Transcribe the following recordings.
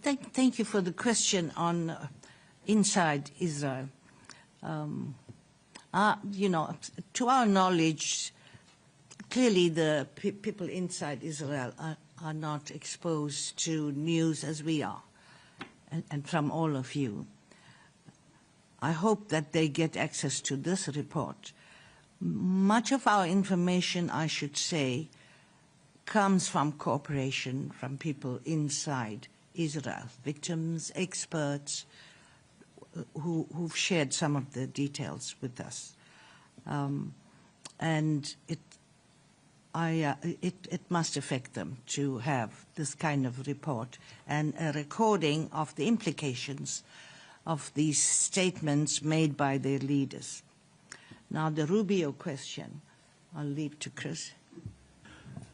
Thank you for the question on inside Israel. You know, to our knowledge, clearly the people inside Israel are not exposed to news as we are, and from all of you. I hope that they get access to this report. Much of our information, I should say, comes from cooperation from people inside Israel, victims, experts, who've shared some of the details with us. And it must affect them to have this kind of report and a recording of the implications of these statements made by their leaders. Now, the Rubio question, I'll leave to Chris.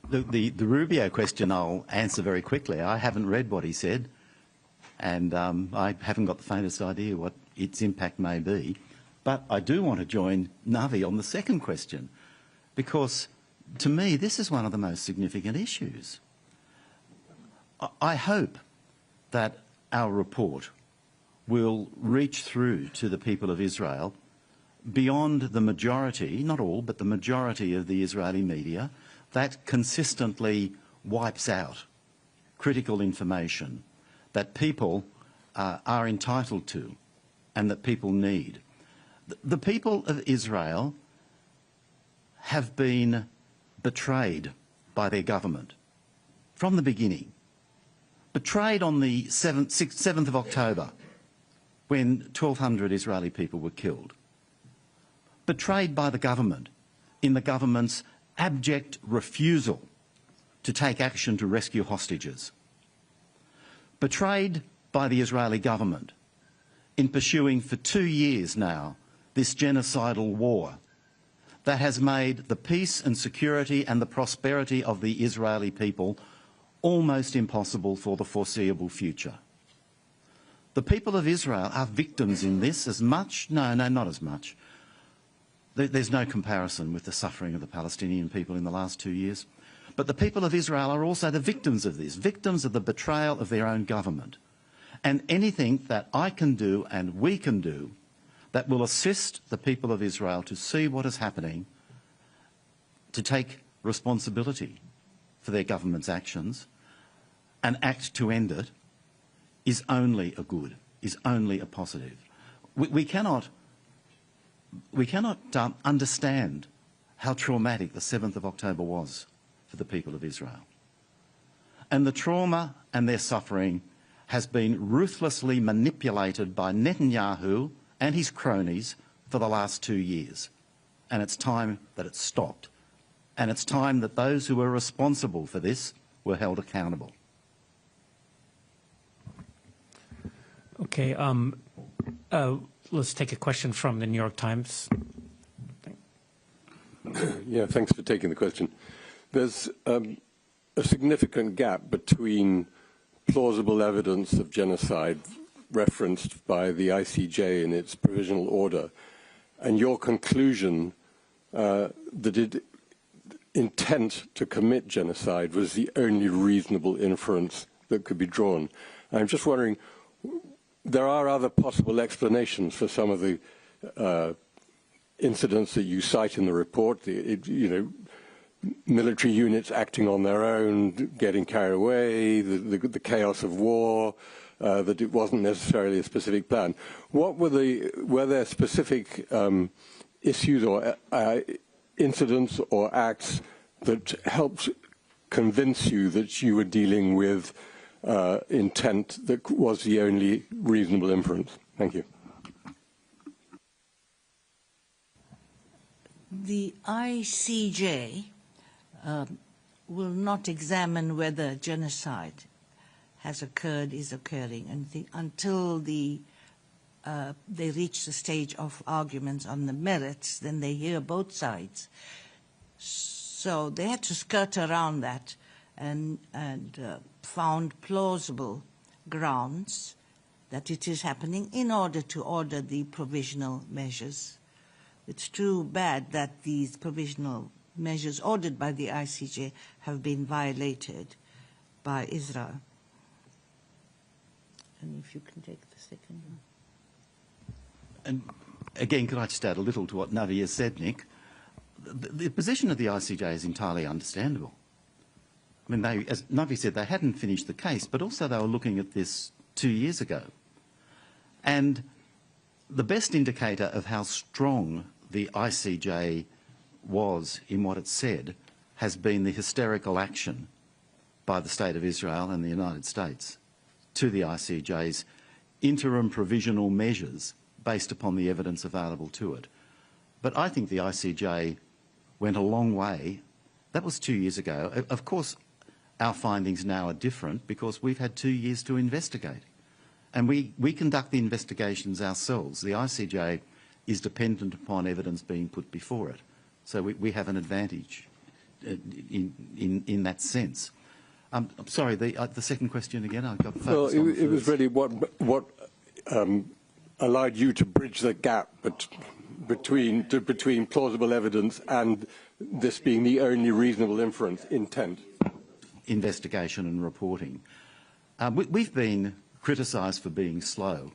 The Rubio question I'll answer very quickly. I haven't read what he said, and I haven't got the faintest idea what its impact may be. But I do want to join Navi on the second question, because to me this is one of the most significant issues. I hope that our report will reach through to the people of Israel beyond the majority, not all, but the majority of the Israeli media that consistently wipes out critical information that people are entitled to and that people need. The people of Israel have been betrayed by their government from the beginning. Betrayed on the 7th of October, when 1,200 Israeli people were killed. Betrayed by the government in the government's abject refusal to take action to rescue hostages. Betrayed by the Israeli government in pursuing for 2 years now this genocidal war that has made the peace and security and the prosperity of the Israeli people almost impossible for the foreseeable future. The people of Israel are victims in this as much, no, not as much. There's no comparison with the suffering of the Palestinian people in the last 2 years. But the people of Israel are also the victims of this, victims of the betrayal of their own government. And anything that I can do and we can do that will assist the people of Israel to see what is happening, to take responsibility for their government's actions and act to end it, is only a good, is only a positive. We cannot understand how traumatic the 7th of October was for the people of Israel. And the trauma and their suffering has been ruthlessly manipulated by Netanyahu and his cronies for the last 2 years. And it's time that it stopped. And it's time that those who were responsible for this were held accountable. Okay, let's take a question from the New York Times. Yeah, thanks for taking the question. There's a significant gap between plausible evidence of genocide referenced by the ICJ in its provisional order and your conclusion that intent to commit genocide was the only reasonable inference that could be drawn. I'm just wondering, there are other possible explanations for some of the incidents that you cite in the report, military units acting on their own, getting carried away, the chaos of war, that it wasn't necessarily a specific plan. Were there specific issues or incidents or acts that helped convince you that you were dealing with intent that was the only reasonable inference? Thank you. The ICJ will not examine whether genocide has occurred, is occurring, until they reach the stage of arguments on the merits. Then they hear both sides. So they had to skirt around that and found plausible grounds that it is happening in order to order the provisional measures. It's too bad that these provisional measures ordered by the ICJ have been violated by Israel. and if you can take the second one. And again, could I just add a little to what Navi has said, Nick? The position of the ICJ is entirely understandable. I mean, they, as Navi said, they hadn't finished the case, but also they were looking at this 2 years ago. And the best indicator of how strong the ICJ was in what it said has been the hysterical action by the State of Israel and the United States to the ICJ's interim provisional measures based upon the evidence available to it. But I think the ICJ went a long way. That was 2 years ago. Of course, our findings now are different because we've had 2 years to investigate. And we conduct the investigations ourselves. The ICJ is dependent upon evidence being put before it. So we have an advantage in that sense. I'm sorry, the second question again? I got focused on it was really what allowed you to bridge the gap between plausible evidence and this being the only reasonable inference, intent. Investigation and reporting. We've been criticised for being slow,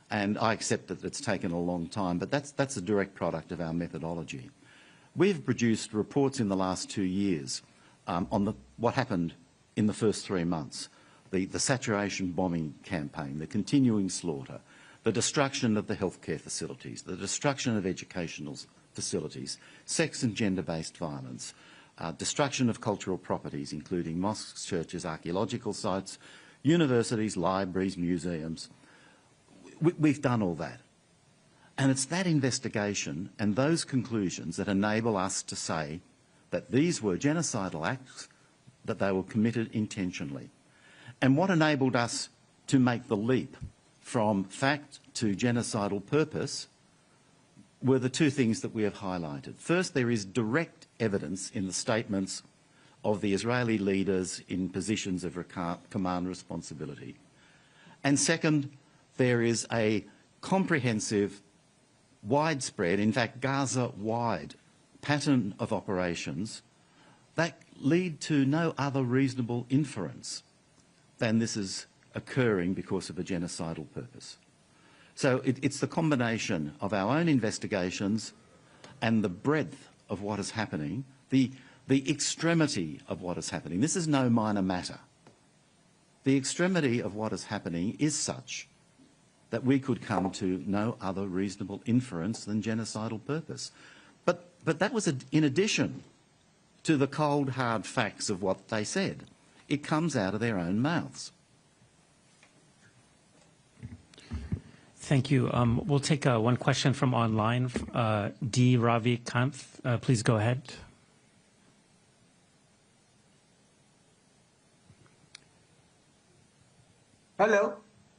and I accept that it's taken a long time, but that's a direct product of our methodology. We've produced reports in the last 2 years on what happened in the first 3 months, the saturation bombing campaign, the continuing slaughter, the destruction of the healthcare facilities, the destruction of educational facilities, sex and gender-based violence, destruction of cultural properties, including mosques, churches, archaeological sites, universities, libraries, museums. We've done all that. And it's that investigation and those conclusions that enable us to say that these were genocidal acts, that they were committed intentionally. And what enabled us to make the leap from fact to genocidal purpose were the two things that we have highlighted. First, there is direct evidence in the statements of the Israeli leaders in positions of command responsibility. And second, there is a comprehensive, widespread, in fact Gaza-wide pattern of operations that lead to no other reasonable inference than this is occurring because of a genocidal purpose. So it's the combination of our own investigations and the breadth of what is happening, the extremity of what is happening. This is no minor matter. The extremity of what is happening is such that we could come to no other reasonable inference than genocidal purpose. But that was in addition to the cold, hard facts of what they said. It comes out of their own mouths. Thank you. We'll take one question from online. D. Ravi Kanth, please go ahead. Hello.